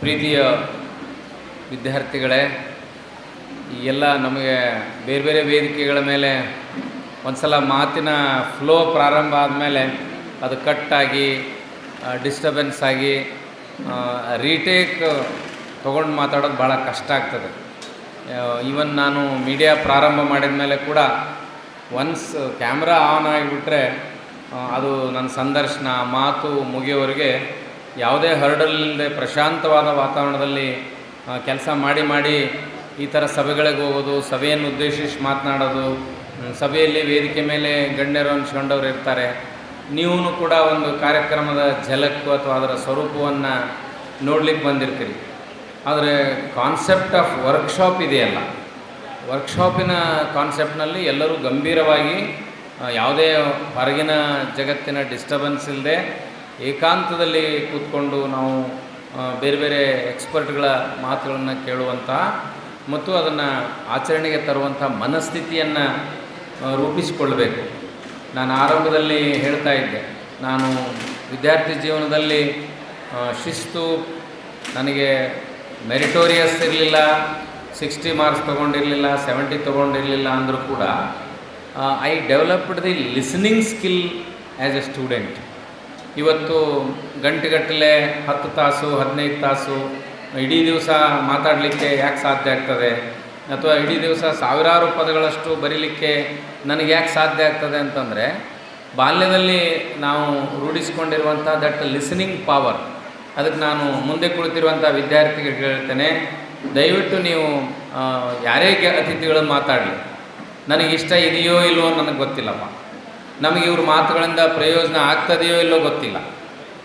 ಪ್ರೀತಿಯ ವಿದ್ಯಾರ್ಥಿಗಳೇ, ಈ ಎಲ್ಲ ನಮಗೆ ಬೇರೆ ಬೇರೆ ವೇದಿಕೆಗಳ ಮೇಲೆ ಒಂದು ಸಲ ಮಾತಿನ ಫ್ಲೋ ಪ್ರಾರಂಭ ಆದಮೇಲೆ ಅದು ಕಟ್ಟಾಗಿ ಡಿಸ್ಟರ್ಬೆನ್ಸ್ ಆಗಿ ರೀಟೇಕ್ ತೊಗೊಂಡು ಮಾತಾಡೋದು ಭಾಳ ಕಷ್ಟ ಆಗ್ತದೆ. ಈವನ್ ನಾನು ಮೀಡಿಯಾ ಪ್ರಾರಂಭ ಮಾಡಿದ ಮೇಲೆ ಕೂಡ ಒನ್ಸ್ ಕ್ಯಾಮ್ರಾ ಆನ್ ಆಗಿಬಿಟ್ರೆ ಅದು ನನ್ನ ಸಂದರ್ಶನ ಮಾತು ಮುಗಿಯೋವರೆಗೆ ಯಾವುದೇ ಹರ್ಡಲ್ ಇಲ್ಲದೆ ಪ್ರಶಾಂತವಾದ ವಾತಾವರಣದಲ್ಲಿ ಕೆಲಸ ಮಾಡಿ ಈ ಥರ ಸಭೆಗಳಿಗೆ ಹೋಗೋದು, ಸಭೆಯನ್ನು ಉದ್ದೇಶಿಸಿ ಮಾತನಾಡೋದು, ಸಭೆಯಲ್ಲಿ ವೇದಿಕೆ ಮೇಲೆ ಗಣ್ಯರು ಅನ್ಸ್ಕೊಂಡವ್ರು ಇರ್ತಾರೆ. ನೀವು ಕೂಡ ಒಂದು ಕಾರ್ಯಕ್ರಮದ ಝಲಕ್ಕು ಅಥವಾ ಅದರ ಸ್ವರೂಪವನ್ನು ನೋಡ್ಲಿಕ್ಕೆ ಬಂದಿರ್ತೀರಿ. ಆದರೆ ಕಾನ್ಸೆಪ್ಟ್ ಆಫ್ ವರ್ಕ್ಶಾಪ್ ಇದೆಯಲ್ಲ, ವರ್ಕ್ಶಾಪಿನ ಕಾನ್ಸೆಪ್ಟ್ನಲ್ಲಿ ಎಲ್ಲರೂ ಗಂಭೀರವಾಗಿ ಯಾವುದೇ ಹೊರಗಿನ ಜಗತ್ತಿನ ಡಿಸ್ಟರ್ಬೆನ್ಸ್ ಇಲ್ಲದೆ ಏಕಾಂತದಲ್ಲಿ ಕೂತ್ಕೊಂಡು ನಾವು ಬೇರೆ ಬೇರೆ ಎಕ್ಸ್ಪರ್ಟ್ಗಳ ಮಾತುಗಳನ್ನು ಕೇಳುವಂಥ ಮತ್ತು ಅದನ್ನು ಆಚರಣೆಗೆ ತರುವಂಥ ಮನಸ್ಥಿತಿಯನ್ನು ರೂಪಿಸಿಕೊಳ್ಬೇಕು. ನಾನು ಆರಂಭದಲ್ಲಿ ಹೇಳ್ತಾ ಇದ್ದೆ, ನಾನು ವಿದ್ಯಾರ್ಥಿ ಜೀವನದಲ್ಲಿ ಶಿಸ್ತು ನನಗೆ ಮೆರಿಟೋರಿಯಸ್ ಇರಲಿಲ್ಲ, 60 ಮಾರ್ಕ್ಸ್ ತೊಗೊಂಡಿರಲಿಲ್ಲ, 70 ತೊಗೊಂಡಿರಲಿಲ್ಲ ಅಂದರೂ ಕೂಡ I developed the listening skill as A student. ಇವತ್ತು ಗಂಟೆಗಟ್ಟಲೆ 10 ತಾಸು 15 ತಾಸು ಇಡೀ ದಿವಸ ಮಾತಾಡಲಿಕ್ಕೆ ಯಾಕೆ ಸಾಧ್ಯ ಆಗ್ತದೆ, ಅಥವಾ ಇಡೀ ದಿವಸ ಸಾವಿರಾರು ಪದಗಳಷ್ಟು ಬರೀಲಿಕ್ಕೆ ನನಗೆ ಯಾಕೆ ಸಾಧ್ಯ ಆಗ್ತದೆ ಅಂತಂದರೆ, ಬಾಲ್ಯದಲ್ಲಿ ನಾವು ರೂಢಿಸ್ಕೊಂಡಿರುವಂಥ ದಟ್ ಲಿಸನಿಂಗ್ ಪವರ್. ಅದಕ್ಕೆ ನಾನು ಮುಂದೆ ಕುಳಿತಿರುವಂಥ ವಿದ್ಯಾರ್ಥಿಗಳಿಗೆ ಹೇಳ್ತೇನೆ, ದಯವಿಟ್ಟು ನೀವು ಯಾರೇ ಅತಿಥಿಗಳನ್ನು ಮಾತಾಡಲಿ, ನನಗಿಷ್ಟ ಇದೆಯೋ ಇಲ್ಲವೋ ನನಗೆ ಗೊತ್ತಿಲ್ಲಪ್ಪ, ನಮಗೆ ಇವ್ರ ಮಾತುಗಳಿಂದ ಪ್ರಯೋಜನ ಆಗ್ತದೆಯೋ ಇಲ್ಲೋ ಗೊತ್ತಿಲ್ಲ,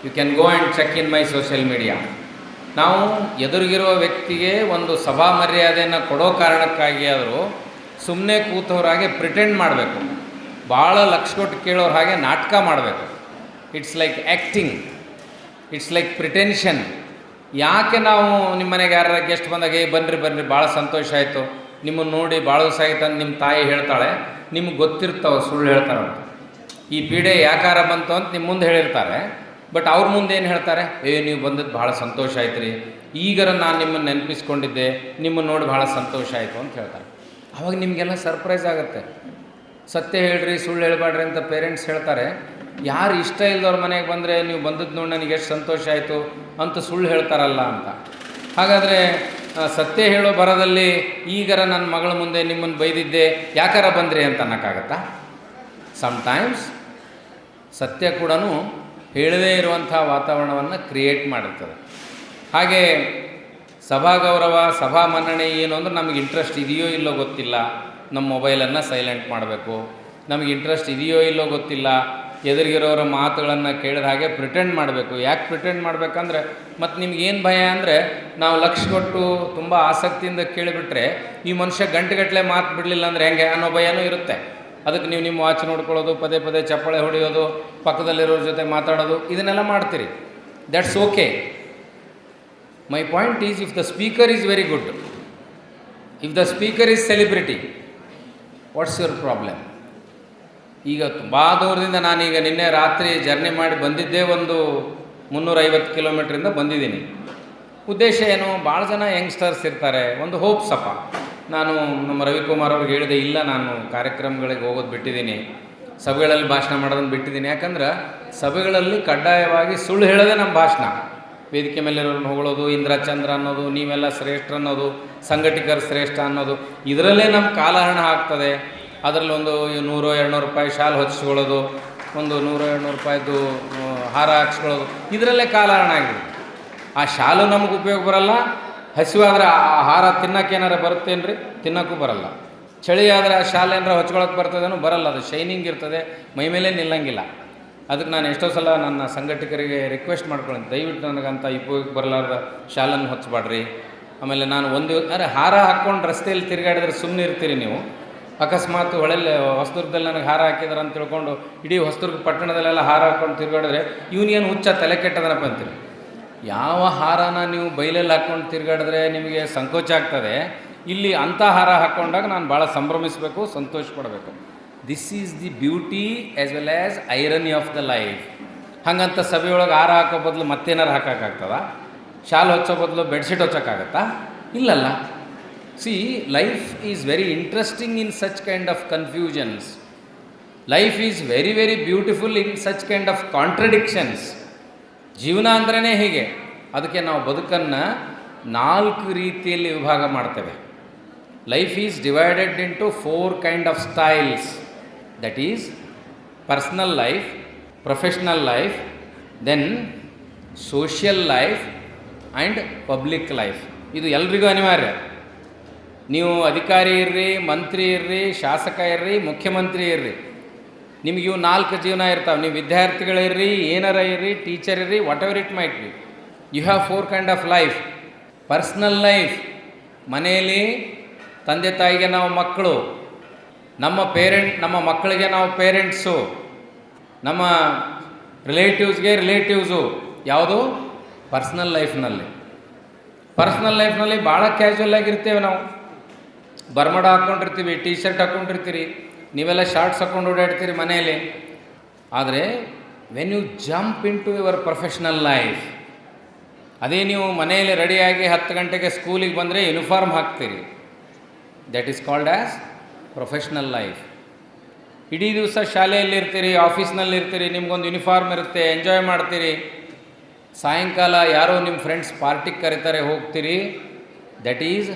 you can go and check in my social media. ನಾವು ಎದುರಿಗಿರುವ ವ್ಯಕ್ತಿಗೆ ಒಂದು ಸಭಾ ಮರ್ಯಾದೆಯನ್ನು ಕೊಡೋ ಕಾರಣಕ್ಕಾಗಿ ಆದರೂ ಸುಮ್ಮನೆ ಕೂತವ್ರಾಗೆ ಪ್ರಿಟೆಂಡ್ ಮಾಡಬೇಕು, ಭಾಳ ಲಕ್ಷ ಕೊಟ್ಟು ಕೇಳೋರ ಹಾಗೆ ನಾಟಕ ಮಾಡಬೇಕು. It's like acting, it's like pretension. ಯಾಕೆ ನಾವು ನಿಮ್ಮ ಮನೆಗೆ ಯಾರ ಗೆಸ್ಟ್ ಬಂದಾಗ ಬನ್ನಿರಿ ಭಾಳ ಸಂತೋಷ ಆಯಿತು, ನಿಮ್ಮನ್ನು ನೋಡಿ ಭಾಳ ದಿವಸ ಆಯ್ತು ಅಂತ ನಿಮ್ಮ ತಾಯಿ ಹೇಳ್ತಾಳೆ, ನಿಮ್ಗೆ ಗೊತ್ತಿರ್ತಾವೆ ಸುಳ್ಳು ಹೇಳ್ತಾರಂತ. ಈ ಪೀಡೆ ಯಾಕಾರ ಬಂತು ಅಂತ ನಿಮ್ಮ ಮುಂದೆ ಹೇಳಿರ್ತಾರೆ, ಬಟ್ ಅವ್ರ ಮುಂದೆ ಏನು ಹೇಳ್ತಾರೆ, ನೀವು ಬಂದದ್ದು ಭಾಳ ಸಂತೋಷ ಆಯ್ತು ರೀ, ಈಗರ ನಾನು ನಿಮ್ಮನ್ನು ನೆನಪಿಸ್ಕೊಂಡಿದ್ದೆ, ನಿಮ್ಮನ್ನು ನೋಡಿ ಭಾಳ ಸಂತೋಷ ಆಯಿತು ಅಂತ ಹೇಳ್ತಾರೆ. ಆವಾಗ ನಿಮಗೆಲ್ಲ ಸರ್ಪ್ರೈಸ್ ಆಗುತ್ತೆ. ಸತ್ಯ ಹೇಳ್ರಿ, ಸುಳ್ಳು ಹೇಳ್ಬೇಡ್ರಿ ಅಂತ ಪೇರೆಂಟ್ಸ್ ಹೇಳ್ತಾರೆ. ಯಾರು ಇಷ್ಟ ಇಲ್ಲದವ್ರ ಮನೆಗೆ ಬಂದರೆ ನೀವು ಬಂದದ್ದು ನೋಡಿ ನನಗೆ ಎಷ್ಟು ಸಂತೋಷ ಆಯಿತು ಅಂತ ಸುಳ್ಳು ಹೇಳ್ತಾರಲ್ಲ ಅಂತ. ಹಾಗಾದರೆ ಸತ್ಯ ಹೇಳೋ ಬರದಲ್ಲಿ ಈಗರ ನನ್ನ ಮಗಳ ಮುಂದೆ ನಿಮ್ಮನ್ನು ಬೈದಿದ್ದೆ, ಯಾಕಾರ ಬಂದ್ರಿ ಅಂತ ಅನ್ನೋಕ್ಕಾಗತ್ತಾ? ಸಮ್ಟೈಮ್ಸ್ ಸತ್ಯ ಕೂಡ ಹೇಳದೇ ಇರುವಂಥ ವಾತಾವರಣವನ್ನು ಕ್ರಿಯೇಟ್ ಮಾಡಿರ್ತದೆ. ಹಾಗೆ ಸಭಾ ಗೌರವ, ಸಭಾ ಮನ್ನಣೆ ಏನು ಅಂದ್ರೆ ನಮಗೆ ಇಂಟ್ರೆಸ್ಟ್ ಇದೆಯೋ ಇಲ್ಲೋ ಗೊತ್ತಿಲ್ಲ, ನಮ್ಮ ಮೊಬೈಲನ್ನು ಸೈಲೆಂಟ್ ಮಾಡಬೇಕು. ನಮಗೆ ಇಂಟ್ರೆಸ್ಟ್ ಇದೆಯೋ ಇಲ್ಲೋ ಗೊತ್ತಿಲ್ಲ, ಎದುರಿಗಿರೋರ ಮಾತುಗಳನ್ನು ಕೇಳಿದ ಹಾಗೆ ಪ್ರಿಟೆಂಡ್ ಮಾಡಬೇಕು. ಯಾಕೆ ಪ್ರಿಟೆಂಡ್ ಮಾಡಬೇಕಂದ್ರೆ, ಮತ್ತು ನಿಮ್ಗೇನು ಭಯ ಅಂದರೆ, ನಾವು ಲಕ್ಷ ಕೊಟ್ಟು ತುಂಬ ಆಸಕ್ತಿಯಿಂದ ಕೇಳಿಬಿಟ್ರೆ ಈ ಮನುಷ್ಯ ಗಂಟೆಗಟ್ಟಲೆ ಮಾತು ಬಿಡಲಿಲ್ಲ ಅಂದರೆ ಹೆಂಗೆ ಅನ್ನೋ ಭಯನೂ ಇರುತ್ತೆ. ಅದಕ್ಕೆ ನೀವು ನಿಮ್ಮ ವಾಚ್ ನೋಡ್ಕೊಳ್ಳೋದು, ಪದೇ ಚಪ್ಪಾಳೆ ಹೊಡೆಯೋದು, ಪಕ್ಕದಲ್ಲಿರೋರ ಜೊತೆ ಮಾತಾಡೋದು, ಇದನ್ನೆಲ್ಲ ಮಾಡ್ತೀರಿ. That's okay. My point is, if the speaker is very good, if the speaker is celebrity, what's your problem? ಈಗ ತುಂಬ ದೂರದಿಂದ ನಾನೀಗ ನಿನ್ನೆ ರಾತ್ರಿ ಜರ್ನಿ ಮಾಡಿ ಬಂದಿದ್ದೇ, ಒಂದು 350 ಕಿಲೋಮೀಟ್ರಿಂದ ಬಂದಿದ್ದೀನಿ. ಉದ್ದೇಶ ಏನು? ಭಾಳ ಜನ ಯಂಗ್ಸ್ಟರ್ಸ್ ಇರ್ತಾರೆ, ಒಂದು ಹೋಪ್ಸಪ್ಪ. ನಾನು ನಮ್ಮ ರವಿಕುಮಾರ್ ಅವ್ರಿಗೆ ಹೇಳಿದೆ, ಇಲ್ಲ ನಾನು ಕಾರ್ಯಕ್ರಮಗಳಿಗೆ ಹೋಗೋದು ಬಿಟ್ಟಿದ್ದೀನಿ, ಸಭೆಗಳಲ್ಲಿ ಭಾಷಣ ಮಾಡೋದನ್ನು ಬಿಟ್ಟಿದ್ದೀನಿ. ಯಾಕಂದ್ರೆ ಸಭೆಗಳಲ್ಲಿ ಕಡ್ಡಾಯವಾಗಿ ಸುಳ್ಳು ಹೇಳೋದೇ ನಮ್ಮ ಭಾಷಣ. ವೇದಿಕೆ ಮೇಲಿರೋರನ್ನ ಹೊಗಳೋದು, ಇಂದ್ರ ಚಂದ್ರ ಅನ್ನೋದು, ನೀವೆಲ್ಲ ಶ್ರೇಷ್ಠ ಅನ್ನೋದು, ಸಂಘಟಕರು ಶ್ರೇಷ್ಠ ಅನ್ನೋದು, ಇದರಲ್ಲೇ ನಮ್ಮ ಕಾಲಹರಣ ಆಗ್ತದೆ. ಅದರಲ್ಲಿ ಒಂದು 100-200 ರೂಪಾಯಿ ಶಾಲ್ ಹೊಚ್ಕೊಳ್ಳೋದು, ಒಂದು 100-200 ರೂಪಾಯಿದು ಹಾರ ಹಾಕ್ಸ್ಕೊಳ್ಳೋದು, ಇದರಲ್ಲೇ ಕಾಲಹರಣ ಆಗಿದೆ. ಆ ಶಾಲು ನಮಗೆ ಉಪಯೋಗ ಬರಲ್ಲ. ಹಸಿವಾದ್ರೆ ಆ ಹಾರ ತಿನ್ನೋಕೆ ಏನಾರ ಬರುತ್ತೇನ್ರಿ? ತಿನ್ನೋಕ್ಕೂ ಬರಲ್ಲ. ಚಳಿ ಆದರೆ ಆ ಶಾಲೆ ಏನಾರ ಹೊಚ್ಕೊಳಕ್ಕೆ ಬರ್ತದೇನೋ? ಬರಲ್ಲ. ಅದು ಶೈನಿಂಗ್ ಇರ್ತದೆ, ಮೈ ಮೇಲೆ ನಿಲ್ಲಂಗಿಲ್ಲ. ಅದಕ್ಕೆ ನಾನು ಎಷ್ಟೋ ಸಲ ನನ್ನ ಸಂಘಟಕರಿಗೆ ರಿಕ್ವೆಸ್ಟ್ ಮಾಡ್ಕೊಳ್ಳಿ, ದಯವಿಟ್ಟು ನನಗಂತ ಉಪಯೋಗಕ್ಕೆ ಬರಲಾರ್ದ ಶಾಲನ್ನು ಹೊಚ್ಚಬೇಡ್ರಿ. ಆಮೇಲೆ ನಾನು ಹಾರ ಹಾಕ್ಕೊಂಡು ರಸ್ತೆಯಲ್ಲಿ ತಿರುಗಾಡಿದ್ರೆ ಸುಮ್ಮನೆ ಇರ್ತೀರಿ ನೀವು. ಅಕಸ್ಮಾತ್ ಹೊಳೆಯಲ್ಲಿ ಹೊಸದುರ್ಗದಲ್ಲಿ ನನಗೆ ಹಾರ ಹಾಕಿದಾರೆ ಅಂತ ತಿಳ್ಕೊಂಡು ಇಡೀ ಹೊಸದುರ್ಗ ಪಟ್ಟಣದಲ್ಲೆಲ್ಲ ಹಾರ ಹಾಕ್ಕೊಂಡು ತಿರುಗಾಡಿದ್ರೆ ಇವನೇನು ಹುಚ್ಚ ತಲೆ ಕೆಟ್ಟದನಪ್ಪ ಅಂತೀರಿ. ಯಾವ ಹಾರನ ನೀವು ಬೈಲಲ್ಲಿ ಹಾಕ್ಕೊಂಡು ತಿರುಗಾಡಿದ್ರೆ ನಿಮಗೆ ಸಂಕೋಚ ಆಗ್ತದೆ, ಇಲ್ಲಿ ಅಂಥ ಹಾರ ಹಾಕ್ಕೊಂಡಾಗ ನಾನು ಭಾಳ ಸಂಭ್ರಮಿಸಬೇಕು, ಸಂತೋಷ ಪಡಬೇಕು. This is the beauty as well as irony of the life. ಹಾಗಂತ ಸಭೆಯೊಳಗೆ ಹಾರ ಹಾಕೋ ಬದಲು ಮತ್ತೇನಾರು ಹಾಕೋಕ್ಕಾಗ್ತದ? ಶಾಲು ಹೊಚ್ಚೋ ಬದಲು ಬೆಡ್ಶೀಟ್ ಹೊಚ್ಚೋಕ್ಕಾಗತ್ತಾ? ಇಲ್ಲಲ್ಲ. C, life is very interesting in such kind of confusions. Life is very very beautiful in such kind of contradictions. ಜೀವನ ಅಂದ್ರೇ ಹೀಗೆ. ಅದಕ್ಕೆ ನಾವು ಬದುಕನ್ನು 4 ರೀತಿಯಲ್ಲಿ ವಿಭಾಗ ಮಾಡ್ತೇವೆ. Life is divided into 4 kind of styles. That is personal life, professional life, then social life and public life. ಇದು ಎಲ್ರಿಗೂ ಅನಿವಾರ್ಯ. ನೀವು ಅಧಿಕಾರಿ ಇರ್ರಿ, ಮಂತ್ರಿ ಇರ್ರಿ, ಶಾಸಕ ಇರ್ರಿ, ಮುಖ್ಯಮಂತ್ರಿ ಇರ್ರಿ, ನಿಮಗೆ ಇವು 4 ಜೀವನ ಇರ್ತಾವೆ. ನೀವು ವಿದ್ಯಾರ್ಥಿಗಳಿರ್ರಿ, ಏನಾರ ಇರ್ರಿ, ಟೀಚರ್ ಇರ್ರಿ, whatever it might be, you have 4 kind of life. Personal life, ಮನೆಯಲ್ಲಿ ತಂದೆ ತಾಯಿಗೆ ನಾವು ಮಕ್ಕಳು, ನಮ್ಮ ಮಕ್ಕಳಿಗೆ ನಾವು ಪೇರೆಂಟ್ಸು, ನಮ್ಮ ರಿಲೇಟಿವ್ಸ್ಗೆ ರಿಲೇಟಿವ್ಸು. ಯಾವುದು? ಪರ್ಸ್ನಲ್ ಲೈಫ್ನಲ್ಲಿ. ಪರ್ಸ್ನಲ್ ಲೈಫ್ನಲ್ಲಿ ಭಾಳ ಕ್ಯಾಶುವಲ್ ಆಗಿರ್ತೇವೆ ನಾವು. ಬರ್ಮಡ ಹಾಕ್ಕೊಂಡಿರ್ತೀವಿ, ಟೀ ಶರ್ಟ್ ಹಾಕ್ಕೊಂಡಿರ್ತೀರಿ, ನೀವೆಲ್ಲ ಶಾರ್ಟ್ಸ್ ಹಾಕ್ಕೊಂಡು ಓಡಾಡ್ತೀರಿ ಮನೆಯಲ್ಲಿ. ಆದರೆ when you jump into your professional life, ಅದೇ ನೀವು ಮನೆಯಲ್ಲಿ ರೆಡಿಯಾಗಿ 10 ಗಂಟೆಗೆ ಸ್ಕೂಲಿಗೆ ಬಂದರೆ ಯೂನಿಫಾರ್ಮ್ ಹಾಕ್ತೀರಿ. That is called as professional life. ಇಡೀ ದಿವಸ ಶಾಲೆಯಲ್ಲಿರ್ತೀರಿ, ಆಫೀಸ್ನಲ್ಲಿರ್ತೀರಿ, ನಿಮ್ಗೊಂದು ಯೂನಿಫಾರ್ಮ್ ಇರುತ್ತೆ, ಎಂಜಾಯ್ ಮಾಡ್ತೀರಿ. ಸಾಯಂಕಾಲ ಯಾರೋ ನಿಮ್ಮ ಫ್ರೆಂಡ್ಸ್ ಪಾರ್ಟಿಗೆ ಕರೀತಾರೆ, ಹೋಗ್ತೀರಿ. That is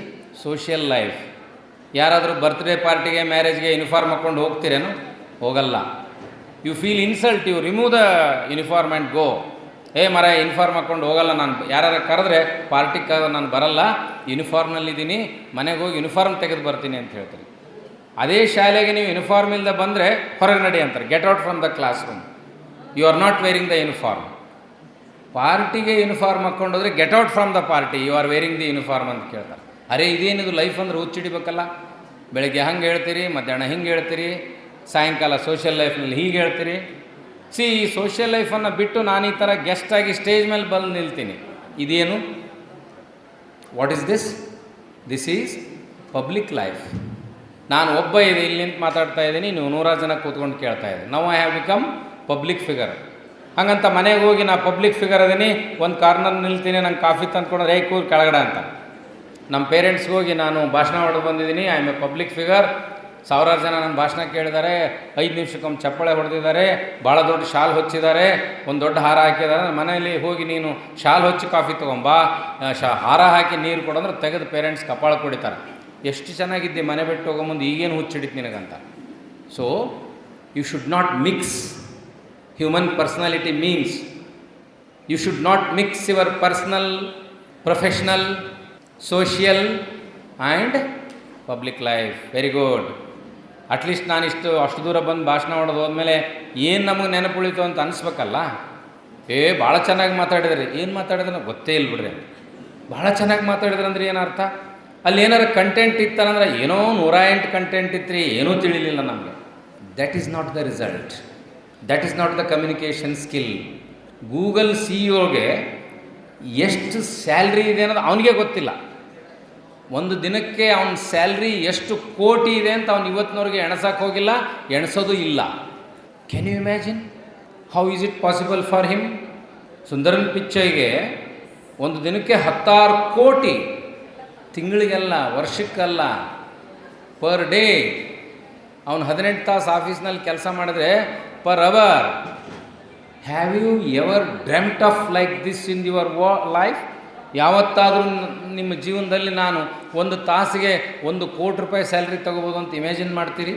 social life. ಯಾರಾದರೂ ಬರ್ತ್ಡೇ ಪಾರ್ಟಿಗೆ, ಮ್ಯಾರೇಜ್ಗೆ ಯೂನಿಫಾರ್ಮ್ ಹಾಕ್ಕೊಂಡು ಹೋಗ್ತೀರೇನು? ಹೋಗಲ್ಲ. You feel insult, you remove the uniform and go. ಮರ ಯೂನಿಫಾರ್ಮ್ ಹಾಕ್ಕೊಂಡು ಹೋಗಲ್ಲ ನಾನು, ಯಾರು ಕರೆದ್ರೆ ಪಾರ್ಟಿಗೆ ಕರೆದ್ರೆ ನಾನು ಬರಲ್ಲ, ಯೂನಿಫಾರ್ಮ್ನಲ್ಲಿದ್ದೀನಿ, ಮನೆಗೆ ಹೋಗಿ ಯೂನಿಫಾರ್ಮ್ ತೆಗೆದು ಬರ್ತೀನಿ ಅಂತ ಹೇಳ್ತೀರಿ. ಅದೇ ಶಾಲೆಗೆ ನೀವು ಯೂನಿಫಾರ್ಮ್ ಇಲ್ಲದೆ ಬಂದರೆ ಹೊರಗೆ ನಡಿ ಅಂತಾರೆ, get out from the classroom, you are not wearing the uniform. ಪಾರ್ಟಿಗೆ ಯೂನಿಫಾರ್ಮ್ ಹಾಕ್ಕೊಂಡೋದ್ರೆ get out from the party, you are wearing the uniform ಅಂತ ಕೇಳ್ತಾರೆ. ಅರೆ ಇದೇನಿದು ಲೈಫ್ ಅಂದ್ರೆ ಹುಚ್ಚಿಡಿಬೇಕಲ್ಲ. ಬೆಳಗ್ಗೆ ಹಂಗೆ ಹೇಳ್ತೀರಿ, ಮಧ್ಯಾಹ್ನ ಹಿಂಗೆ ಹೇಳ್ತೀರಿ, ಸಾಯಂಕಾಲ ಸೋಷಿಯಲ್ ಲೈಫ್ನಲ್ಲಿ ಹೀಗೆ ಹೇಳ್ತೀರಿ. ಸಿ, ಈ ಸೋಷಿಯಲ್ ಲೈಫನ್ನು ಬಿಟ್ಟು ನಾನು ಈ ಥರ ಗೆಸ್ಟಾಗಿ ಸ್ಟೇಜ್ ಮೇಲೆ ಬಂದು ನಿಲ್ತೀನಿ. ಇದೇನು? What is this? This is public life. ನಾನು ಒಬ್ಬ ಇಲ್ಲಿ ನಿಂತು ಮಾತಾಡ್ತಾ ಇದ್ದೀನಿ, ನೀವು 100 ಜನ ಕೂತ್ಕೊಂಡು ಕೇಳ್ತಾ ಇದ್ದೀನಿ. Now I have become public figure. ಹಾಗಂತ ಮನೆಗೆ ಹೋಗಿ ನಾ ಪಬ್ಲಿಕ್ ಫಿಗರ್ ಅದೀನಿ, ಒಂದು ಕಾರ್ನರ್ ನಿಲ್ತೀನಿ, ನಂಗೆ ಕಾಫಿ ತಂದ್ಕೊಂಡ್ರೆ ಕೂರ್ ಕೆಳಗಡೆ ಅಂತ. ನಮ್ಮ ಪೇರೆಂಟ್ಸ್ಗೆ ಹೋಗಿ ನಾನು ಭಾಷಣ ಹೊಡೆದು ಬಂದಿದ್ದೀನಿ, I am A public figure, 1000 ಜನ ನನ್ನ ಭಾಷಣ ಕೇಳಿದ್ದಾರೆ, 5 ನಿಮಿಷಕ್ಕೊಮ್ಮೆ ಚಪ್ಪಳೆ ಹೊಡೆದಿದ್ದಾರೆ, ಭಾಳ ದೊಡ್ಡ ಶಾಲ್ ಹೊಚ್ಚಿದ್ದಾರೆ, ಒಂದು ದೊಡ್ಡ ಹಾರ ಹಾಕಿದ್ದಾರೆ. ಮನೆಯಲ್ಲಿ ಹೋಗಿ ನೀನು ಶಾಲ್ ಹೊಚ್ಚಿ ಕಾಫಿ ತೊಗೊಂಬಾ, ಹಾರ ಹಾಕಿ ನೀರು ಕೊಡೋದ್ರೆ ತೆಗೆದು ಪೇರೆಂಟ್ಸ್ ಕಪಾಳ ಕುಡಿತಾರೆ. ಎಷ್ಟು ಚೆನ್ನಾಗಿದ್ದೆ ಮನೆ ಬಿಟ್ಟು ಹೋಗೋ ಮುಂದೆ, ಈಗೇನು ಹುಚ್ಚಿಡಿತು ನಿನಗಂತ. So you should not mix. Human personality means you should not mix your personal, professional, social and public life. Very good. At least ನಾನಿಷ್ಟು ಅಷ್ಟು ದೂರ ಬಂದು ಭಾಷಣ ಮಾಡೋದು ಹೋದ್ಮೇಲೆ ಏನು ನಮಗೆ ನೆನಪುಳಿತು ಅಂತ ಅನಿಸ್ಬೇಕಲ್ಲ. ಭಾಳ ಚೆನ್ನಾಗಿ ಮಾತಾಡಿದ್ರಿ. ಏನು ಮಾತಾಡಿದ್ರೆ ಗೊತ್ತೇ ಇಲ್ಲ ಬಿಡ್ರಿ. ಭಾಳ ಚೆನ್ನಾಗಿ ಮಾತಾಡಿದ್ರಿ ಅಂದ್ರೆ ಏನು ಅರ್ಥ? ಅಲ್ಲಿ ಏನಾರು ಕಂಟೆಂಟ್ ಇತ್ತಂದ್ರೆ ಏನೋ 108 ಕಂಟೆಂಟ್ ಇತ್ತು ರೀ, ಏನೂ ತಿಳಿಲಿಲ್ಲ ನಮಗೆ. That is not the result. That is not the communication skill. Google CEO ಎಷ್ಟು ಸ್ಯಾಲ್ರಿ ಇದೆ ಅನ್ನೋದು ಅವನಿಗೆ ಗೊತ್ತಿಲ್ಲ. ಒಂದು ದಿನಕ್ಕೆ ಅವನ ಸ್ಯಾಲ್ರಿ ಎಷ್ಟು ಕೋಟಿ ಇದೆ ಅಂತ ಅವ್ನು ಇವತ್ತಿನವ್ರಿಗೆ ಎಣಸಕ್ಕೆ ಹೋಗಿಲ್ಲ, ಎಣಿಸೋದು ಇಲ್ಲ. Can you imagine how is it possible for him? ಸುಂದರನ್ ಪಿಚ್ಚೈಗೆ ಒಂದು ದಿನಕ್ಕೆ 16 ಕೋಟಿ, ತಿಂಗಳಿಗೆಲ್ಲ, ವರ್ಷಕ್ಕಲ್ಲ, ಪರ್ ಡೇ. ಅವನು 18 ತಾಸು ಆಫೀಸ್ನಲ್ಲಿ ಕೆಲಸ ಮಾಡಿದ್ರೆ per hour. Have you ever dreamt of like this in your life? ಯಾವತ್ತಾದರೂ ನಿಮ್ಮ ಜೀವನದಲ್ಲಿ ನಾನು ಒಂದು ತಾಸಿಗೆ 1 ಕೋಟಿ ರೂಪಾಯಿ ಸ್ಯಾಲ್ರಿ ತೊಗೋಬೋದು ಅಂತ ಇಮ್ಯಾಜಿನ್ ಮಾಡ್ತೀರಿ?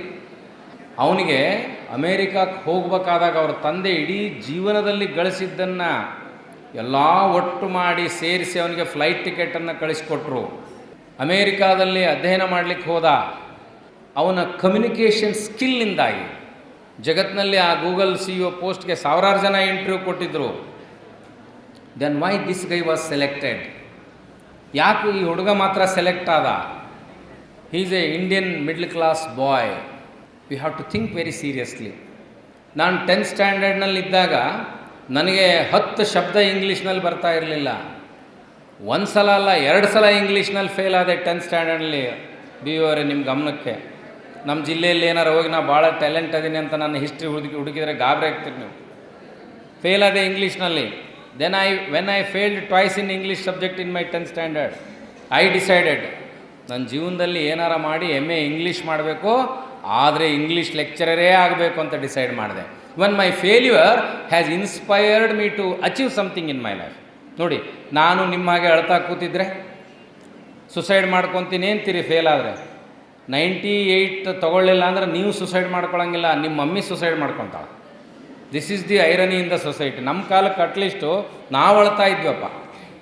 ಅವನಿಗೆ ಅಮೇರಿಕಕ್ಕೆ ಹೋಗಬೇಕಾದಾಗ ಅವ್ರ ತಂದೆ ಇಡೀ ಜೀವನದಲ್ಲಿ ಗಳಿಸಿದ್ದನ್ನು ಎಲ್ಲ ಒಟ್ಟು ಮಾಡಿ ಸೇರಿಸಿ ಅವನಿಗೆ ಫ್ಲೈಟ್ ಟಿಕೆಟನ್ನು ಕಳಿಸ್ಕೊಟ್ರು. ಅಮೇರಿಕಾದಲ್ಲಿ ಅಧ್ಯಯನ ಮಾಡಲಿಕ್ಕೆ ಹೋದ. ಅವನ ಕಮ್ಯುನಿಕೇಷನ್ ಸ್ಕಿಲ್ಲಿಂದಾಗಿ ಜಗತ್ತಿನಲ್ಲಿ ಆ ಗೂಗಲ್ CEO ಪೋಸ್ಟ್ಗೆ 1000 ಜನ ಇಂಟರ್ವ್ಯೂ ಕೊಟ್ಟಿದ್ದರು. Then why this guy was selected? ಯಾಕೆ ಈ ಹುಡುಗ ಮಾತ್ರ ಸೆಲೆಕ್ಟ್ ಆದ? He is a Indian middle class boy. We have to think very seriously. ನಾನು 10th ಸ್ಟ್ಯಾಂಡರ್ಡ್ನಲ್ಲಿದ್ದಾಗ ನನಗೆ 10 ಶಬ್ದ ಇಂಗ್ಲೀಷ್ನಲ್ಲಿ ಬರ್ತಾ ಇರಲಿಲ್ಲ. 1 ಸಲ ಅಲ್ಲ 2 ಸಲ ಇಂಗ್ಲೀಷ್ನಲ್ಲಿ ಫೇಲ್ ಆದೆ 10th ಸ್ಟ್ಯಾಂಡರ್ಡ್ನಲ್ಲಿ. ಅವರೇ ನಿಮ್ಮ ಗಮನಕ್ಕೆ, ನಮ್ಮ ಜಿಲ್ಲೆಯಲ್ಲಿ ಏನಾರು ಹೋಗಿ ನಾವು ಭಾಳ ಟ್ಯಾಲೆಂಟ್ ಅದೀನಿ ಅಂತ ನನ್ನ ಹಿಸ್ಟ್ರಿ ಹುಡುಕಿದರೆ ಗಾಬರಿ ಆಗ್ತೀರಿ ನೀವು. ಫೇಲ್ ಆದೆ ಇಂಗ್ಲೀಷ್ನಲ್ಲಿ. Then when I failed twice in English subject in my 10th standard, I decided ನನ್ನ ಜೀವನದಲ್ಲಿ ಏನಾರ ಮಾಡಿ MA ಇಂಗ್ಲೀಷ್ ಮಾಡಬೇಕು, ಆದರೆ ಇಂಗ್ಲೀಷ್ ಲೆಕ್ಚರರೇ ಆಗಬೇಕು ಅಂತ ಡಿಸೈಡ್ ಮಾಡಿದೆ. when my failure has inspired me to achieve something in my life. ನೋಡಿ, ನಾನು ನಿಮ್ಮ ಹಾಗೆ ಅಳ್ತಾ ಕೂತಿದ್ರೆ ಸುಸೈಡ್ ಮಾಡ್ಕೊತೀನಿ ಅಂತೀರಿ ಫೇಲ್ ಆದರೆ. 98 ತೊಗೊಳ್ಳಿಲ್ಲ ಅಂದ್ರೆ ನೀವು ಸುಸೈಡ್ ಮಾಡ್ಕೊಳಂಗಿಲ್ಲ, ನಿಮ್ಮ ಮಮ್ಮಿ ಸುಸೈಡ್ ಮಾಡ್ಕೊತಾಳೆ. This is the irony in the society. ನಮ್ಮ ಕಾಲಕ್ಕೆ ಅಟ್ಲೀಸ್ಟು ನಾವು ಅಳ್ತಾ ಇದ್ವಪ್ಪ.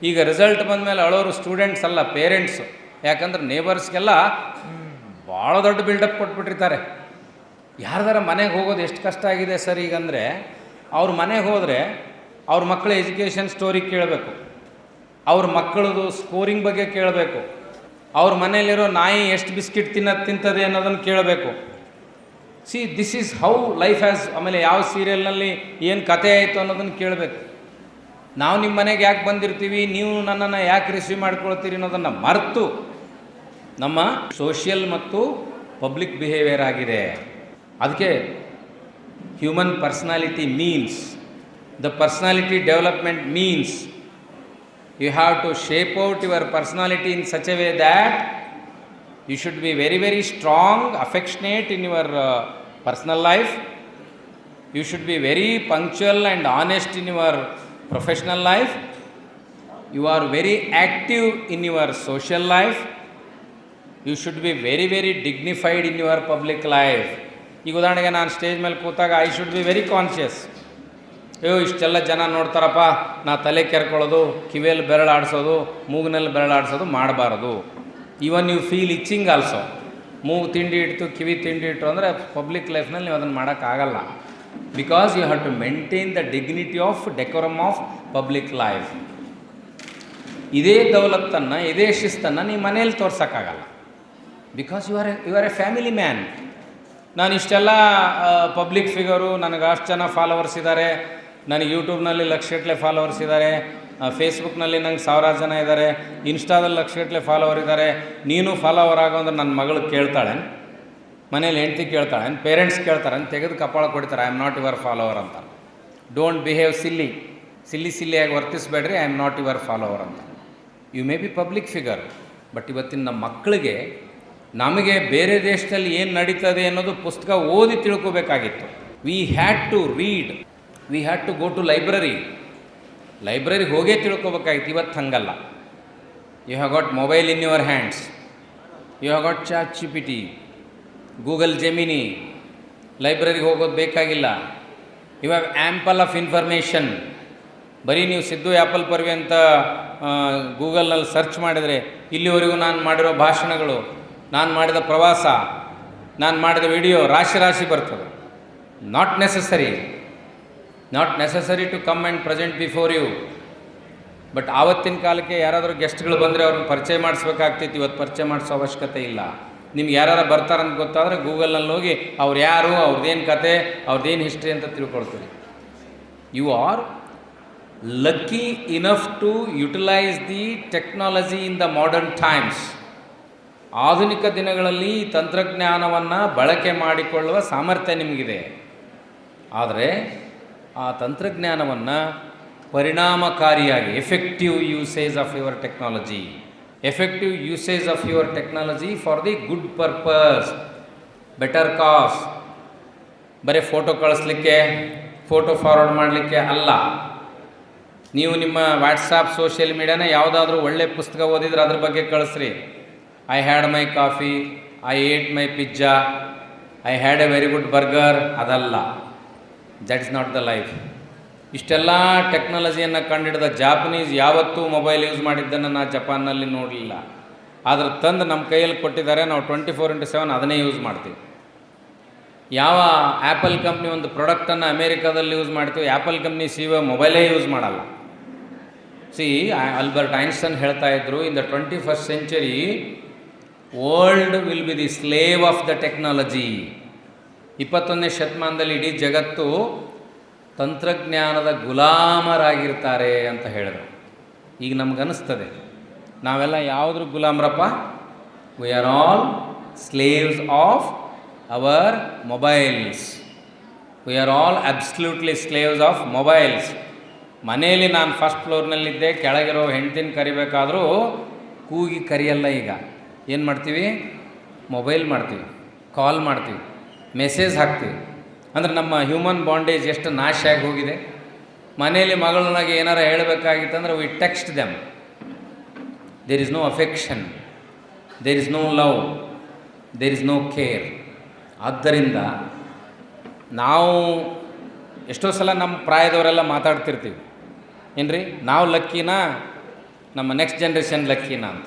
ಈಗ ರಿಸಲ್ಟ್ ಬಂದಮೇಲೆ ಅಳೋರು ಸ್ಟೂಡೆಂಟ್ಸ್ ಅಲ್ಲ, ಪೇರೆಂಟ್ಸು. ಯಾಕಂದ್ರೆ ನೇಬರ್ಸ್ಗೆಲ್ಲ ಭಾಳ ದೊಡ್ಡ ಬಿಲ್ಡಪ್ ಕೊಟ್ಬಿಟ್ಟಿರ್ತಾರೆ. ಯಾರ್ದಾರ ಮನೆಗೆ ಹೋಗೋದು ಎಷ್ಟು ಕಷ್ಟ ಆಗಿದೆ ಸರ್ ಈಗಂದರೆ, ಅವ್ರ ಮನೆಗೆ ಹೋದರೆ ಅವ್ರ ಮಕ್ಕಳ ಎಜುಕೇಷನ್ ಸ್ಟೋರಿ ಕೇಳಬೇಕು, ಅವ್ರ ಮಕ್ಕಳದು ಸ್ಕೋರಿಂಗ್ ಬಗ್ಗೆ ಕೇಳಬೇಕು, ಅವ್ರ ಮನೇಲಿರೋ ನಾಯಿ ಎಷ್ಟು ಬಿಸ್ಕಿಟ್ ತಿಂತದೆ ಅನ್ನೋದನ್ನು ಕೇಳಬೇಕು. See this is how life has. ಆಮೇಲೆ ಯಾವ ಸೀರಿಯಲ್ನಲ್ಲಿ ಏನು ಕತೆ ಆಯಿತು ಅನ್ನೋದನ್ನು ಕೇಳಬೇಕು. ನಾವು ನಿಮ್ಮ ಮನೆಗೆ ಯಾಕೆ ಬಂದಿರ್ತೀವಿ, ನೀವು ನನ್ನನ್ನು ಯಾಕೆ ರಿಸೀವ್ ಮಾಡ್ಕೊಳ್ತೀರಿ ಅನ್ನೋದನ್ನು ಮರೆತು ನಮ್ಮ ಸೋಷಿಯಲ್ ಮತ್ತು ಪಬ್ಲಿಕ್ ಬಿಹೇವಿಯರ್ ಆಗಿದೆ. ಅದಕ್ಕೆ human personality means, the personality development means you have to shape out your personality in such a way that you should be very, very strong, affectionate in your personal life. You should be very punctual and honest in your professional life. You are very active in your social life. You should be very, very dignified in your public life. ಈಗ ಉದಾಹರಣೆಗೆ ನಾನು stage ಮೇಲೆ ಕೂತಾಗ I should be very conscious. ಇಷ್ಟೆಲ್ಲ ಜನ ನೋಡ್ತಾರಪ್ಪ, ನಾ ತಲೆ ಕೆರ್ಕೊಳ್ಳೋದು, ಕಿವಿಯಲ್ಲಿ ಬೆರಳಾಡಿಸೋದು, ಮೂಗಿನಲ್ಲಿ ಬೆರಳಾಡಿಸೋದು ಮಾಡಬಾರ್ದು. Even you feel itching also. ಮೂಗು ತಿಂಡಿ ಇಟ್ಟು ಕಿವಿ ತಿಂಡಿ ಇಟ್ಟು ಅಂದರೆ ಪಬ್ಲಿಕ್ ಲೈಫ್ನಲ್ಲಿ ನೀವು ಅದನ್ನು ಮಾಡೋಕ್ಕಾಗಲ್ಲ. Because you have to maintain the dignity of decorum of public life. ಇದೇ ದೌಲತ್ತನ್ನು, ಇದೇ ಶಿಸ್ತನ್ನು ನೀವು ಮನೇಲಿ ತೋರ್ಸೋಕ್ಕಾಗಲ್ಲ. Because you are a family man. ನಾನು ಇಷ್ಟೆಲ್ಲ ಪಬ್ಲಿಕ್ ಫಿಗರು, ನನಗೆ ಅಷ್ಟು ಜನ ಫಾಲೋವರ್ಸ್ ಇದ್ದಾರೆ, ನನಗೆ ಯೂಟ್ಯೂಬ್ನಲ್ಲಿ ಲಕ್ಷಗಟ್ಟಲೆ ಫಾಲೋವರ್ಸ್ ಇದ್ದಾರೆ, ಫೇಸ್ಬುಕ್ನಲ್ಲಿ ನಂಗೆ 1000 ಜನ ಇದ್ದಾರೆ, ಇನ್ಸ್ಟಾದಲ್ಲಿ ಲಕ್ಷಗಟ್ಟಲೆ ಫಾಲೋವರ್ ಇದ್ದಾರೆ, ನೀನು ಫಾಲೋವರ್ ಆಗೋ ಅಂದ್ರೆ ನನ್ನ ಮಗಳು ಕೇಳ್ತಾಳೆ, ಮನೇಲಿ ಹೆಂಡ್ತಿ ಕೇಳ್ತಾಳೆ, ಪೇರೆಂಟ್ಸ್ ಕೇಳ್ತಾರೆ, ತೆಗೆದು ಕಪಾಳ ಕೊಡ್ತಾರೆ, I am not your follower ಅಂತ. ಡೋಂಟ್ ಬಿಹೇವ್ ಸಿಲ್ಲಿಯಾಗಿ ವರ್ತಿಸಬೇಡ್ರಿ, I am not your follower ಅಂತ. You may be public figure, but ಇವತ್ತಿನ ನಮ್ಮ ಮಕ್ಕಳಿಗೆ, ನಮಗೆ ಬೇರೆ ದೇಶದಲ್ಲಿ ಏನು ನಡೀತದೆ ಅನ್ನೋದು ಪುಸ್ತಕ ಓದಿ ತಿಳ್ಕೋಬೇಕಾಗಿತ್ತು. We had to read, we had to go to ಲೈಬ್ರರಿಗೆ ಹೋಗೇ ತಿಳ್ಕೊಬೇಕಾಗಿತ್ತು. ಇವತ್ತು ಹಂಗಲ್ಲ. You have got mobile in your hands, you have got ChatGPT, Google Gemini. ಲೈಬ್ರರಿಗೆ ಹೋಗೋದು ಬೇಕಾಗಿಲ್ಲ. You have ample of information. ಬರೀ ನೀವು ಸಿದ್ದು ಆ್ಯಪಲ್ ಪರ್ವಿ ಅಂತ ಗೂಗಲ್ನಲ್ಲಿ ಸರ್ಚ್ ಮಾಡಿದರೆ ಇಲ್ಲಿವರೆಗೂ ನಾನು ಮಾಡಿರೋ ಭಾಷಣಗಳು, ನಾನು ಮಾಡಿದ ಪ್ರವಾಸ, ನಾನು ಮಾಡಿದ ವಿಡಿಯೋ ರಾಶಿ ಬರ್ತದೆ. Not necessary to come and present before you. But ಆವತ್ತಿನ ಕಾಲಕ್ಕೆ ಯಾರಾದರೂ ಗೆಸ್ಟ್ಗಳು ಬಂದರೆ ಅವ್ರನ್ನ ಪರಿಚಯ ಮಾಡಿಸ್ಬೇಕಾಗ್ತಿತ್ತು. ಇವತ್ತು ಪರಿಚಯ ಮಾಡಿಸೋ ಅವಶ್ಯಕತೆ ಇಲ್ಲ. ನಿಮ್ಗೆ ಯಾರು ಬರ್ತಾರಂತ ಗೊತ್ತಾದರೆ ಗೂಗಲ್ನಲ್ಲಿ ಹೋಗಿ ಅವ್ರು ಯಾರು, ಅವ್ರದ್ದೇನು ಕತೆ, ಅವ್ರದ್ದೇನು ಹಿಸ್ಟ್ರಿ ಅಂತ ತಿಳ್ಕೊಳ್ತೀರಿ. You are lucky enough to utilise the technology in the modern times. ಆಧುನಿಕ ದಿನಗಳಲ್ಲಿ ತಂತ್ರಜ್ಞಾನವನ್ನು ಬಳಕೆ ಮಾಡಿಕೊಳ್ಳುವ ಸಾಮರ್ಥ್ಯ ನಿಮಗಿದೆ. ಆದರೆ ಆ ತಂತ್ರಜ್ಞಾನವನ್ನು ಪರಿಣಾಮಕಾರಿಯಾಗಿ effective usage of your technology for the good purpose, better cause. ಬರೀ ಫೋಟೋ ಕಳಿಸ್ಲಿಕ್ಕೆ, ಫೋಟೋ ಫಾರ್ವರ್ಡ್ ಮಾಡಲಿಕ್ಕೆ ಅಲ್ಲ. ನೀವು ನಿಮ್ಮ ವಾಟ್ಸಾಪ್, ಸೋಷಿಯಲ್ ಮೀಡಿಯಾನ ಯಾವುದಾದ್ರೂ ಒಳ್ಳೆ ಪುಸ್ತಕ ಓದಿದ್ರೆ ಅದ್ರ ಬಗ್ಗೆ ಕಳಿಸ್ರಿ. I had my coffee, I ate my pizza, I had a very good burger. ಅದಲ್ಲ, that is not the life. ಇಷ್ಟೆಲ್ಲ ಟೆಕ್ನಾಲಜಿಯನ್ನು ಕಂಡುಹಿಡಿದ ಜಾಪನೀಸ್ ಯಾವತ್ತೂ ಮೊಬೈಲ್ ಯೂಸ್ ಮಾಡಿದ್ದನ್ನು ನಾನು ಜಪಾನ್ನಲ್ಲಿ ನೋಡಲಿಲ್ಲ. ಆದರೆ ತಂದು ನಮ್ಮ ಕೈಯಲ್ಲಿ ಕೊಟ್ಟಿದ್ದಾರೆ, ನಾವು 24/7 ಅದನ್ನೇ ಯೂಸ್ ಮಾಡ್ತೀವಿ. ಯಾವ ಆ್ಯಪಲ್ ಕಂಪ್ನಿ ಒಂದು ಪ್ರಾಡಕ್ಟನ್ನು ಅಮೇರಿಕಾದಲ್ಲಿ ಯೂಸ್ ಮಾಡ್ತೀವಿ, ಆ್ಯಪಲ್ ಕಂಪ್ನಿ CEO ಮೊಬೈಲೇ ಯೂಸ್ ಮಾಡಲ್ಲ. ಆಲ್ಬರ್ಟ್ ಐನ್ಸ್ಟೈನ್ ಹೇಳ್ತಾ ಇದ್ರು, in the 21st century world will be the slave of the technology. 21ನೇ ಶತಮಾನದಲ್ಲಿ ಇಡೀ ಜಗತ್ತು ತಂತ್ರಜ್ಞಾನದ ಗುಲಾಮರಾಗಿರ್ತಾರೆ ಅಂತ ಹೇಳಿದ್ರು. ಈಗ ನಮಗನ್ನಿಸ್ತದೆ ನಾವೆಲ್ಲ ಯಾವುದ್ರ ಗುಲಾಮರಪ್ಪ? We are all slaves of our mobiles. We are all absolutely slaves of mobiles. ಮನೆಯಲ್ಲಿ ನಾನು ಫಸ್ಟ್ ಫ್ಲೋರ್ನಲ್ಲಿದ್ದೆ, ಕೆಳಗಿರೋ ಹೆಂಡ್ತಿನ ಕರಿಬೇಕಾದರೂ ಕೂಗಿ ಕರಿಯಲ್ಲ. ಈಗ ಏನು ಮಾಡ್ತೀವಿ? ಮೊಬೈಲ್ ಮಾಡ್ತೀವಿ, ಕಾಲ್ ಮಾಡ್ತೀವಿ, ಮೆಸೇಜ್ ಹಾಕ್ತೀವಿ. ಅಂದರೆ ನಮ್ಮ ಹ್ಯೂಮನ್ ಬಾಂಡೇಜ್ ಎಷ್ಟು ನಾಶ ಆಗಿ ಹೋಗಿದೆ. ಮನೆಯಲ್ಲಿ ಮಗಳನ್ನಾಗಿ ಏನಾರ ಹೇಳಬೇಕಾಗಿತ್ತಂದ್ರೆ we text them. There is no affection, there is no love, there is no care. ಆದ್ದರಿಂದ ನಾವು ಎಷ್ಟೋ ಸಲ ನಮ್ಮ ಪ್ರಾಯದವರೆಲ್ಲ ಮಾತಾಡ್ತಿರ್ತೀವಿ, ಏನ್ರಿ ನಾವು ಲಕ್ಕಿನಾ, ನಮ್ಮ ನೆಕ್ಸ್ಟ್ ಜನ್ರೇಷನ್ ಲಕ್ಕಿನಾ ಅಂತ.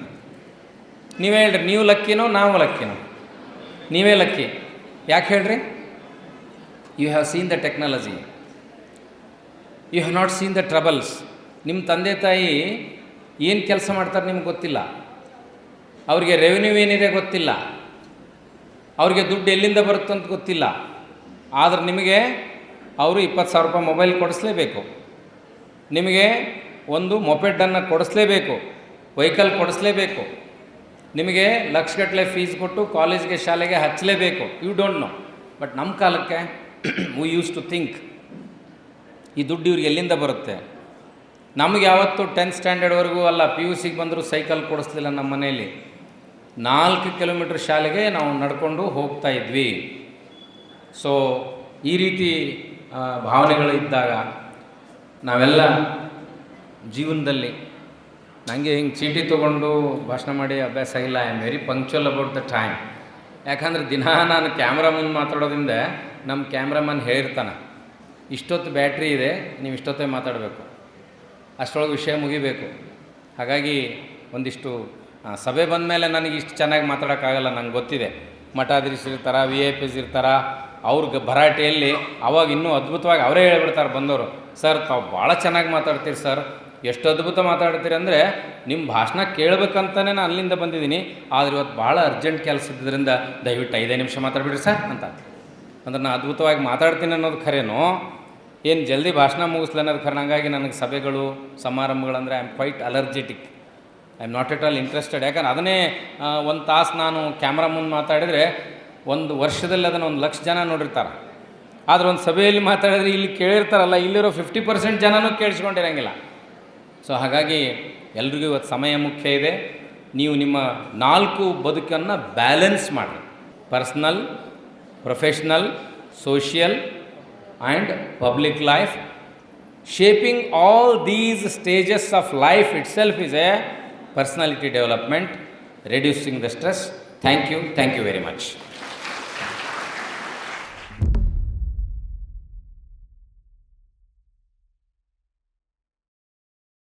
ನೀವೇ ಹೇಳ್ರಿ, ನೀವು ಲಕ್ಕಿನೋ ನಾವು ಲಕ್ಕಿನೋ? ನೀವೇ ಲಕ್ಕಿ. ಯಾಕೆ ಹೇಳ್ರಿ? You have seen the technology, you have not seen the troubles. ನಿಮ್ಮ ತಂದೆ ತಾಯಿ ಏನು ಕೆಲಸ ಮಾಡ್ತಾರೆ ನಿಮ್ಗೆ ಗೊತ್ತಿಲ್ಲ, ಅವ್ರಿಗೆ ರೆವೆನ್ಯೂ ಏನಿದೆ ಗೊತ್ತಿಲ್ಲ, ಅವ್ರಿಗೆ ದುಡ್ಡು ಎಲ್ಲಿಂದ ಬರುತ್ತಂತ ಗೊತ್ತಿಲ್ಲ. ಆದರೆ ನಿಮಗೆ ಅವರು 20,000 ರೂಪಾಯಿ ಮೊಬೈಲ್ ಕೊಡಿಸ್ಲೇಬೇಕು, ನಿಮಗೆ ಒಂದು ಮೊಪೆಡನ್ನು ಕೊಡಿಸ್ಲೇಬೇಕು, ವೆಹಿಕಲ್ ಕೊಡಿಸ್ಲೇಬೇಕು, ನಿಮಗೆ ಲಕ್ಷಗಟ್ಟಲೆ ಫೀಸ್ ಕೊಟ್ಟು ಕಾಲೇಜ್ಗೆ ಶಾಲೆಗೆ ಹಚ್ಚಲೇಬೇಕು. You don't know. ಬಟ್ ನಮ್ಮ ಕಾಲಕ್ಕೆ ವಿ ಯೂಸ್ ಟು ಥಿಂಕ್, ಈ ದುಡ್ಡು ಇವ್ರಿಗೆ ಎಲ್ಲಿಂದ ಬರುತ್ತೆ? ನಮಗೆ ಯಾವತ್ತು 10th ಸ್ಟ್ಯಾಂಡರ್ಡ್ವರೆಗೂ ಅಲ್ಲ, PUCಗೆ ಬಂದರೂ ಸೈಕಲ್ ಕೊಡಿಸ್ಲಿಲ್ಲ ನಮ್ಮ ಮನೆಯಲ್ಲಿ. 4 ಕಿಲೋಮೀಟ್ರ್ ಶಾಲೆಗೆ ನಾವು ನಡ್ಕೊಂಡು ಹೋಗ್ತಾ ಇದ್ವಿ. ಸೊ ಈ ರೀತಿ ಭಾವನೆಗಳು ಇದ್ದಾಗ ನಾವೆಲ್ಲ ಜೀವನದಲ್ಲಿ, ನನಗೆ ಹಿಂಗೆ ಚೀಟಿ ತೊಗೊಂಡು ಭಾಷಣ ಮಾಡಿ ಅಭ್ಯಾಸ ಇಲ್ಲ. I am very punctual about the time. ಯಾಕಂದರೆ ದಿನ ನಾನು ಕ್ಯಾಮ್ರಾ ಮುಂದೆ ಮಾತಾಡೋದ್ರಿಂದ ನಮ್ಮ ಕ್ಯಾಮ್ರಾಮನ್ ಹೇಳಿರ್ತಾನೆ, ಇಷ್ಟೊತ್ತು ಬ್ಯಾಟ್ರಿ ಇದೆ, ನೀವು ಇಷ್ಟೊತ್ತೇ ಮಾತಾಡಬೇಕು, ಅಷ್ಟರೊಳಗೆ ವಿಷಯ ಮುಗಿಬೇಕು. ಹಾಗಾಗಿ ಒಂದಿಷ್ಟು ಸಭೆ ಬಂದ ಮೇಲೆ ನನಗೆ ಇಷ್ಟು ಚೆನ್ನಾಗಿ ಮಾತಾಡೋಕ್ಕಾಗಲ್ಲ. ನಂಗೆ ಗೊತ್ತಿದೆ, ಮಠಾಧೀಶರು ಇರ್ತಾರೆ, VIPs ಇರ್ತಾರೆ, ಅವ್ರಿಗೆ ಭರಾಟೆಯಲ್ಲಿ ಅವಾಗ ಇನ್ನೂ ಅದ್ಭುತವಾಗಿ ಅವರೇ ಹೇಳ್ಬಿಡ್ತಾರೆ ಬಂದವರು, ಸರ್ ತಾವು ಭಾಳ ಚೆನ್ನಾಗಿ ಮಾತಾಡ್ತೀರಿ ಸರ್, ಎಷ್ಟು ಅದ್ಭುತ ಮಾತಾಡ್ತೀರಿ ಅಂದರೆ ನಿಮ್ಮ ಭಾಷಣ ಕೇಳಬೇಕಂತಲೇ ನಾನು ಅಲ್ಲಿಂದ ಬಂದಿದ್ದೀನಿ, ಆದರೆ ಇವತ್ತು ಭಾಳ ಅರ್ಜೆಂಟ್ ಕೆಲಸ ಇದ್ದರಿಂದ ದಯವಿಟ್ಟು 5 ನಿಮಿಷ ಮಾತಾಡ್ಬಿಡ್ರಿ ಸರ್ ಅಂತ. ಅಂದ್ರೆ ನಾನು ಅದ್ಭುತವಾಗಿ ಮಾತಾಡ್ತೀನಿ ಅನ್ನೋದು ಖರೇನೋ, ಏನು ಜಲ್ದಿ ಭಾಷಣ ಮುಗಿಸ್ಲಿ ಅನ್ನೋದು ಖರೆ. ಹಂಗಾಗಿ ನನಗೆ ಸಭೆಗಳು ಸಮಾರಂಭಗಳಂದರೆ I am quite allergetic, I am not at all interested. ಯಾಕಂದ್ರೆ ಅದನ್ನೇ 1 ತಾಸು ನಾನು ಕ್ಯಾಮ್ರಾ ಮುಂದೆ ಮಾತಾಡಿದರೆ 1 ವರ್ಷದಲ್ಲಿ ಅದನ್ನು 1,00,000 ಜನ ನೋಡಿರ್ತಾರೆ. ಆದರೆ ಒಂದು ಸಭೆಯಲ್ಲಿ ಮಾತಾಡಿದ್ರೆ ಇಲ್ಲಿ ಕೇಳಿರ್ತಾರಲ್ಲ, ಇಲ್ಲಿರೋ 50% ಜನನೂ ಕೇಳಿಸ್ಕೊಂಡಿರಂಗಿಲ್ಲ. ಸೊ ಹಾಗಾಗಿ ಎಲ್ರಿಗೂ ಇವತ್ತು ಸಮಯ ಮುಖ್ಯ ಇದೆ. ನೀವು ನಿಮ್ಮ 4 ಬದುಕನ್ನು ಬ್ಯಾಲೆನ್ಸ್ ಮಾಡಿ, personal, professional, social and public life. Shaping all these stages of life it self is A personality development, reducing the stress. Thank you very much.